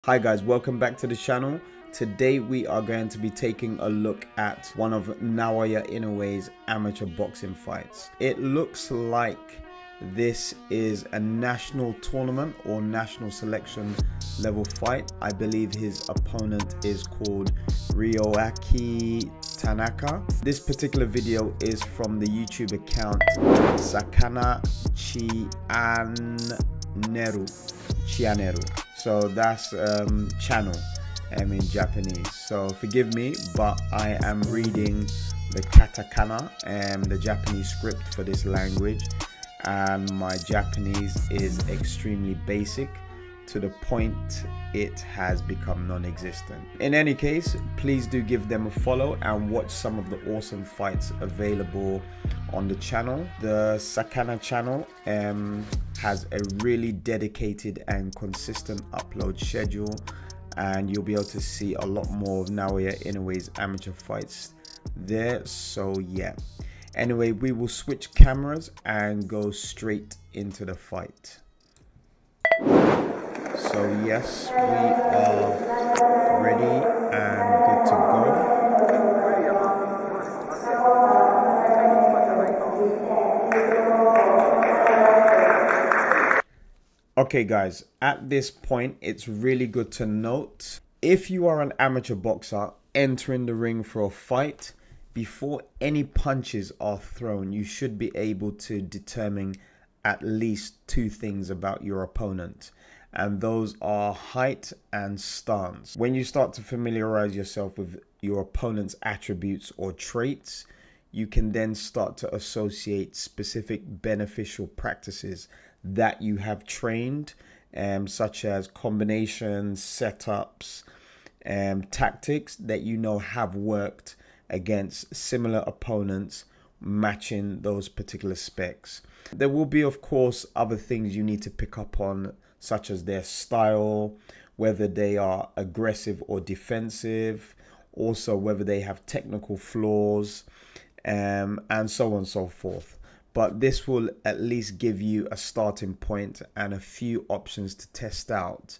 Hi guys, welcome back to the channel. Today we are going to be taking a look at one of Naoya Inoue's amateur boxing fights. It looks like this is a national tournament or national selection level fight. I believe his opponent is called Ryoaki Tanaka. This particular video is from the YouTube account Sakana Chianeru. So that's channel in Japanese. So forgive me, but I am reading the katakana and the Japanese script for this language, and my Japanese is extremely basic to the point it has become non-existent. In any case, please do give them a follow and watch some of the awesome fights available on the channel. The Sakana channel has a really dedicated and consistent upload schedule, and you'll be able to see a lot more of Naoya Inoue's amateur fights there. So yeah, anyway, we will switch cameras and go straight into the fight. So yes, we are ready and good to go. Okay guys, at this point it's really good to note, if you are an amateur boxer entering the ring for a fight, before any punches are thrown, you should be able to determine at least two things about your opponent, and those are height and stance. When you start to familiarize yourself with your opponent's attributes or traits, you can then start to associate specific beneficial practices that you have trained, such as combinations, setups, tactics that you know have worked against similar opponents matching those particular specs. There will be, of course, other things you need to pick up on, such as their style, whether they are aggressive or defensive, also whether they have technical flaws, and so on and so forth. But this will at least give you a starting point and a few options to test out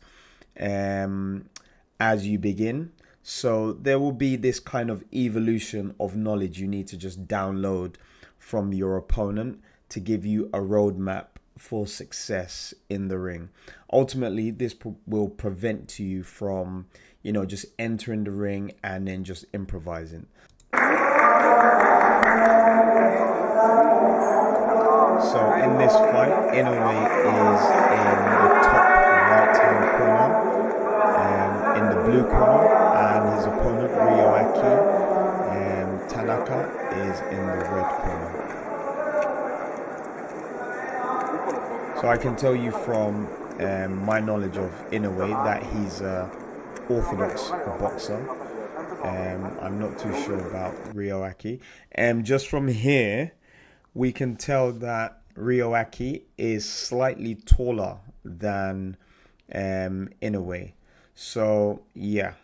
as you begin. So there will be this kind of evolution of knowledge you need to just download from your opponent to give you a roadmap for success in the ring. Ultimately, this will prevent you from, you know, just entering the ring and then just improvising. So in this fight, Inoue is in the top right-hand corner, in the blue corner, and his opponent Ryoaki Tanaka is in the red corner. So I can tell you from my knowledge of Inoue that he's an orthodox boxer. I'm not too sure about Ryoaki. Just from here, we can tell that Ryoaki is slightly taller than Inoue. So yeah.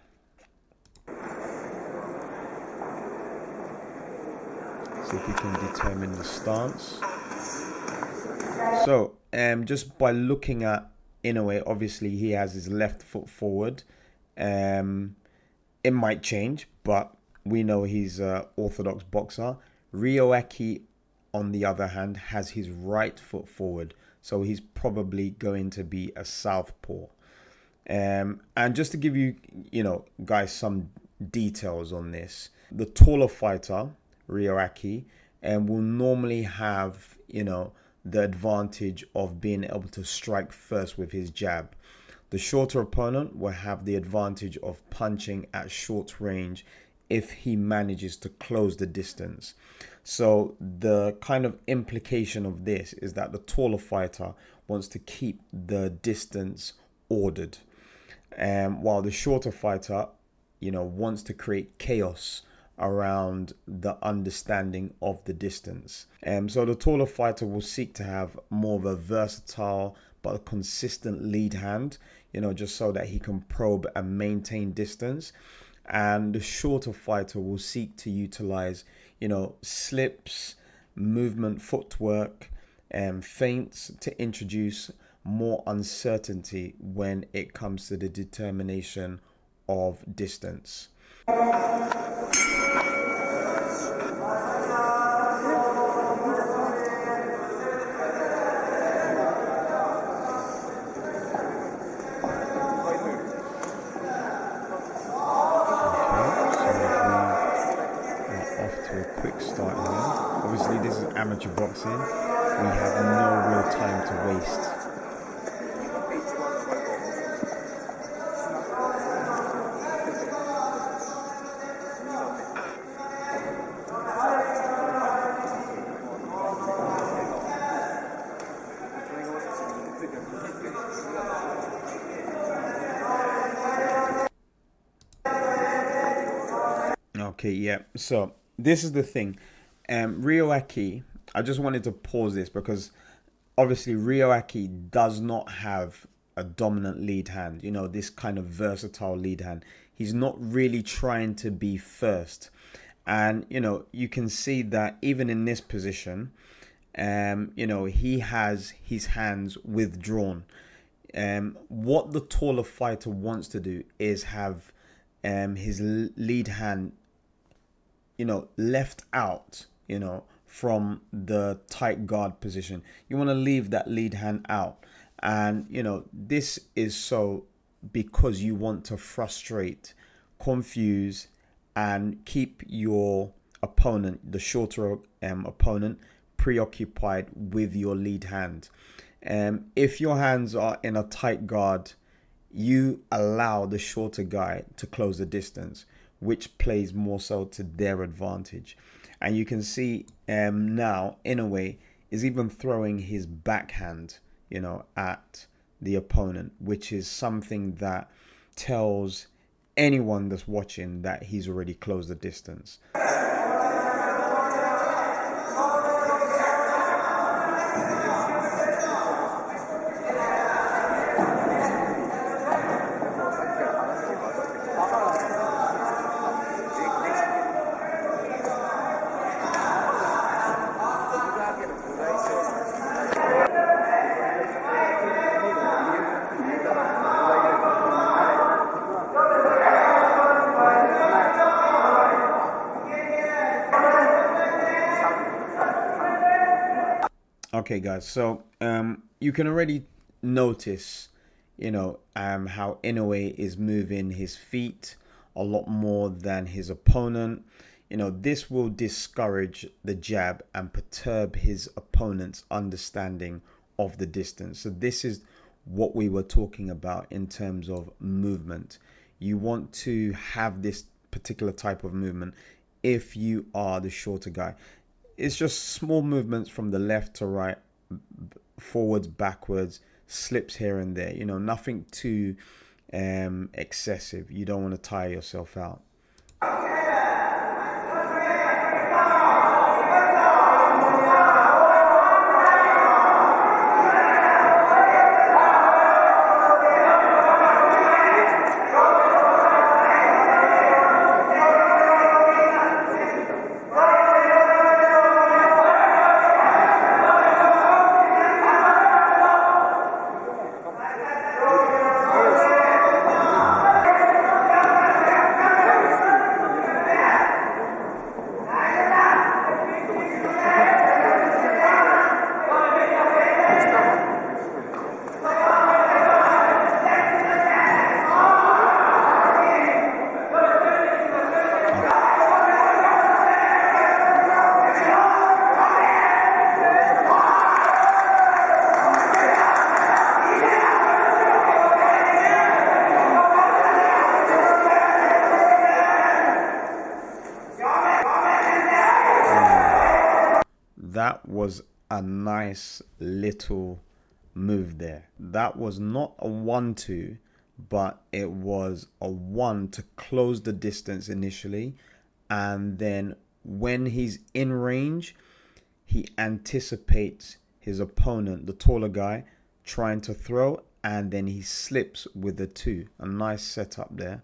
See if we can determine the stance. So just by looking at Inoue, obviously he has his left foot forward. It might change, but we know he's an orthodox boxer. Ryoaki, on the other hand, has his right foot forward, so he's probably going to be a southpaw. And just to give you, guys, some details on this, the taller fighter, Ryoaki, will normally have, the advantage of being able to strike first with his jab. The shorter opponent will have the advantage of punching at short range if he manages to close the distance. So the kind of implication of this is that the taller fighter wants to keep the distance ordered, while the shorter fighter, wants to create chaos around the understanding of the distance. So the taller fighter will seek to have more of a versatile but a consistent lead hand, just so that he can probe and maintain distance. And the shorter fighter will seek to utilize, slips, movement, footwork, feints to introduce more uncertainty when it comes to the determination of distance. Quick start here. Obviously this is amateur boxing. We have no real time to waste. Okay, yeah, so this is the thing. Ryoaki, I just wanted to pause this because obviously Ryoaki does not have a dominant lead hand, you know, this kind of versatile lead hand. He's not really trying to be first. And, you know, you can see that even in this position, you know, he has his hands withdrawn. What the taller fighter wants to do is have his lead hand, you know, left out, you know, from the tight guard position. You want to leave that lead hand out. And, you know, this is so because you want to frustrate, confuse, and keep your opponent, the shorter opponent, preoccupied with your lead hand. If your hands are in a tight guard, you allow the shorter guy to close the distance, which plays more so to their advantage. And you can see now Inoue is even throwing his backhand, you know, at the opponent, which is something that tells anyone that's watching that he's already closed the distance. Okay, guys, so you can already notice, you know, how Inoue is moving his feet a lot more than his opponent. You know, this will discourage the jab and perturb his opponent's understanding of the distance. So this is what we were talking about in terms of movement. You want to have this particular type of movement if you are the shorter guy. It's just small movements from the left to right, forwards, backwards, slips here and there. You know, nothing too excessive. You don't want to tire yourself out. That was a nice little move there. That was not a 1-2, but it was a 1 to close the distance initially. And then when he's in range, he anticipates his opponent, the taller guy, trying to throw, and then he slips with the 2. A nice setup there.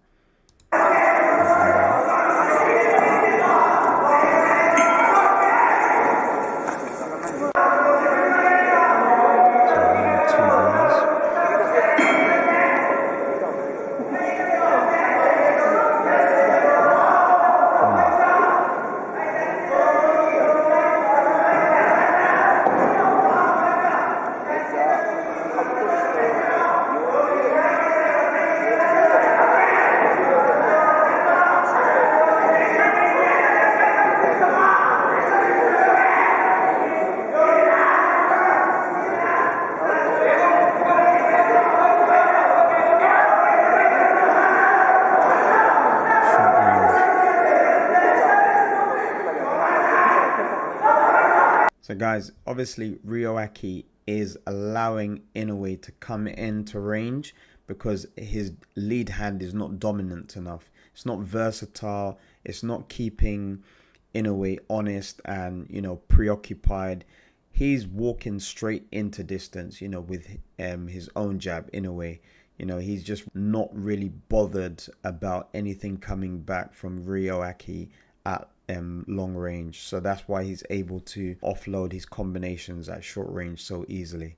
So guys, obviously Ryoaki is allowing Inoue to come into range because his lead hand is not dominant enough. It's not versatile. It's not keeping Inoue honest and, you know, preoccupied. He's walking straight into distance, you know, with his own jab in a way. You know, he's just not really bothered about anything coming back from Ryoaki at long range. So that's why he's able to offload his combinations at short range so easily.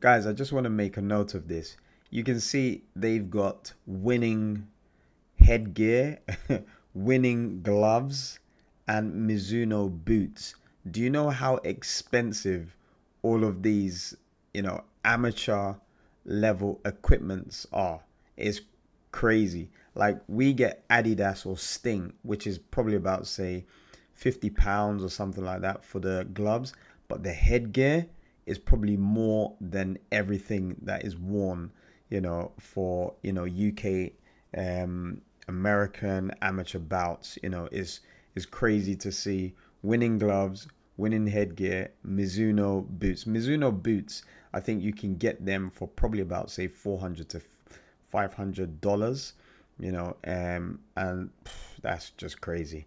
Guys, I just want to make a note of this. You can see they've got winning headgear, winning gloves, and Mizuno boots. Do you know how expensive all of these, you know, amateur level equipments are? It's crazy. Like, we get Adidas or Sting, which is probably about, say, £50 or something like that for the gloves, but the headgear is probably more than everything that is worn, you know, for, you know, UK American amateur bouts. You know, is crazy to see. Winning gloves, winning headgear, Mizuno boots. Mizuno boots, I think you can get them for probably about, say, $400 to $500, you know, and that's just crazy.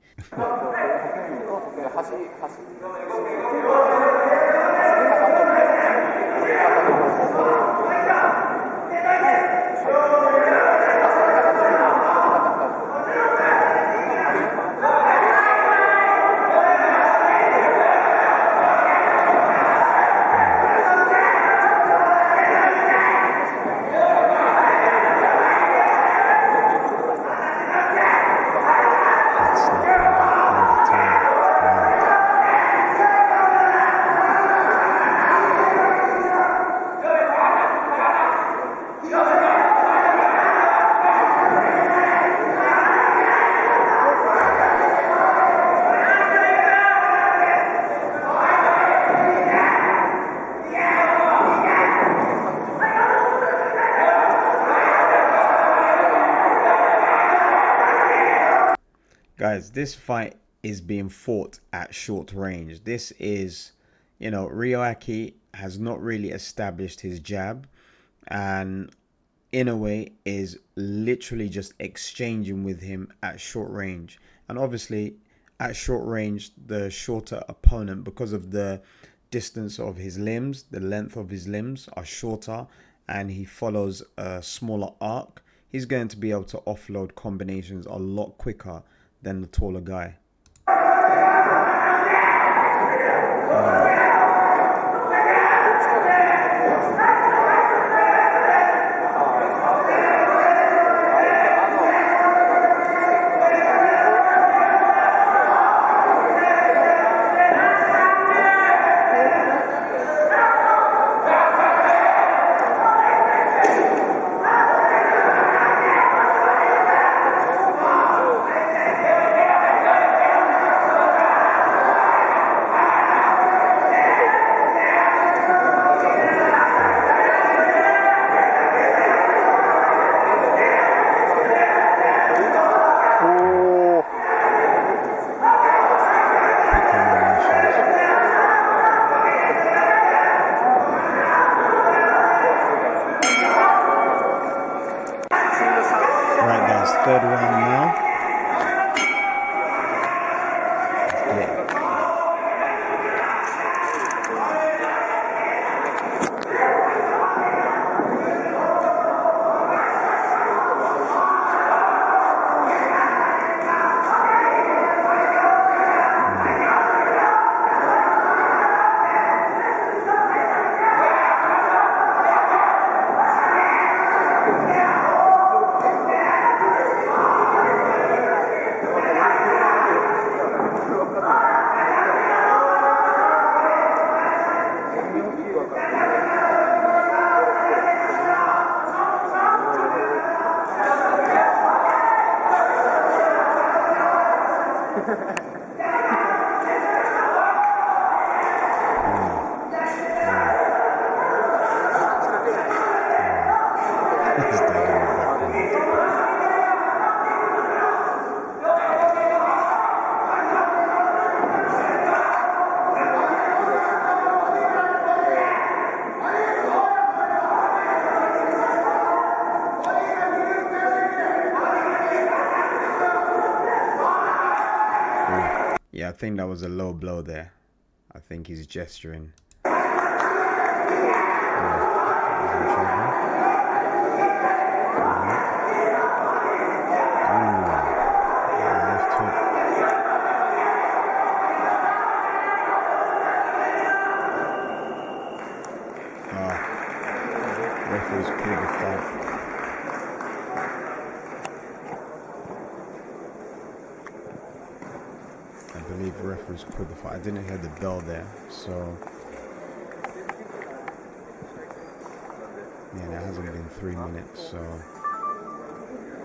Guys, this fight is being fought at short range. This is, you know, Ryoaki has not really established his jab, and Inoue is literally just exchanging with him at short range. And obviously at short range, the shorter opponent, because of the distance of his limbs, the length of his limbs are shorter, and he follows a smaller arc, he's going to be able to offload combinations a lot quicker than the taller guy. Yeah, I think that was a low blow there. I think he's gesturing. Referee's called the fight. I believe the referee's called the fight. I didn't hear the bell there, so yeah, that hasn't been 3 minutes, so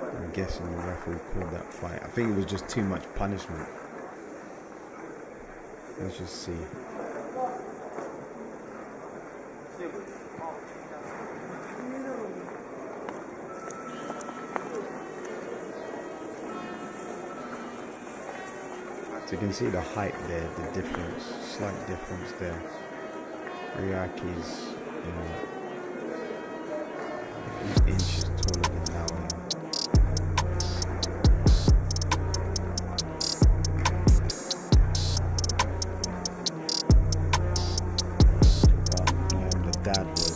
I'm guessing the referee called that fight. I think it was just too much punishment. Let's just see. So you can see the height there, the difference, slight difference there. Ryoaki's, you know, a few inches taller than Naoya. But the dad was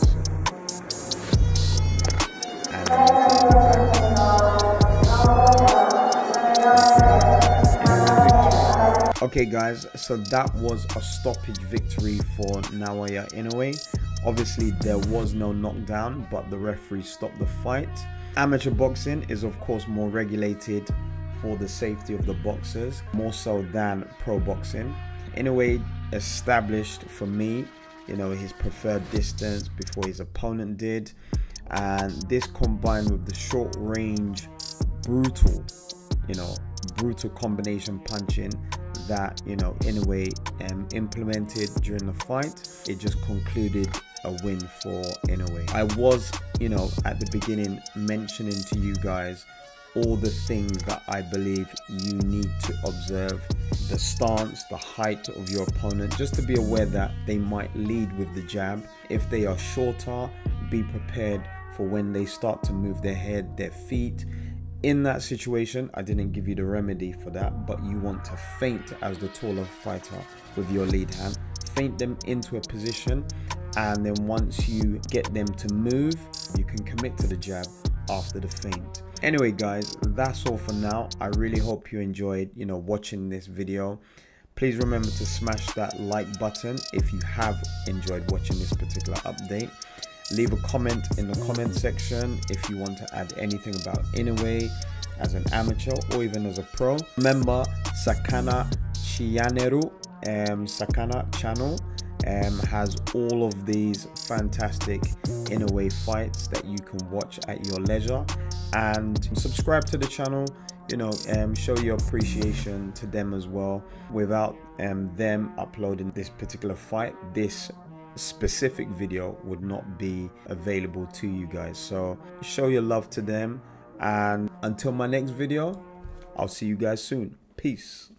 Okay guys, so that was a stoppage victory for Naoya Inoue. Obviously there was no knockdown, but the referee stopped the fight. Amateur boxing is of course more regulated for the safety of the boxers, more so than pro boxing. Inoue established, for me, you know, his preferred distance before his opponent did, and this combined with the short range brutal combination punching that, you know, Inoue implemented during the fight, it just concluded a win for Inoue. I was, you know, at the beginning mentioning to you guys all the things that I believe you need to observe: the stance, the height of your opponent, just to be aware that they might lead with the jab. If they are shorter, be prepared for when they start to move their head, their feet. In that situation, I didn't give you the remedy for that, but you want to feint as the taller fighter with your lead hand. Feint them into a position, and then once you get them to move, you can commit to the jab after the feint. Anyway guys, that's all for now. I really hope you enjoyed, you know, watching this video. Please remember to smash that like button if you have enjoyed watching this particular update. Leave a comment in the comment section if you want to add anything about Inoue as an amateur or even as a pro. Remember, Sakana Chianeru Sakana channel has all of these fantastic Inoue fights that you can watch at your leisure, and subscribe to the channel, you know, show your appreciation to them as well. Without them uploading this particular fight, this specific video would not be available to you guys. So show your love to them, and until my next video, I'll see you guys soon. Peace.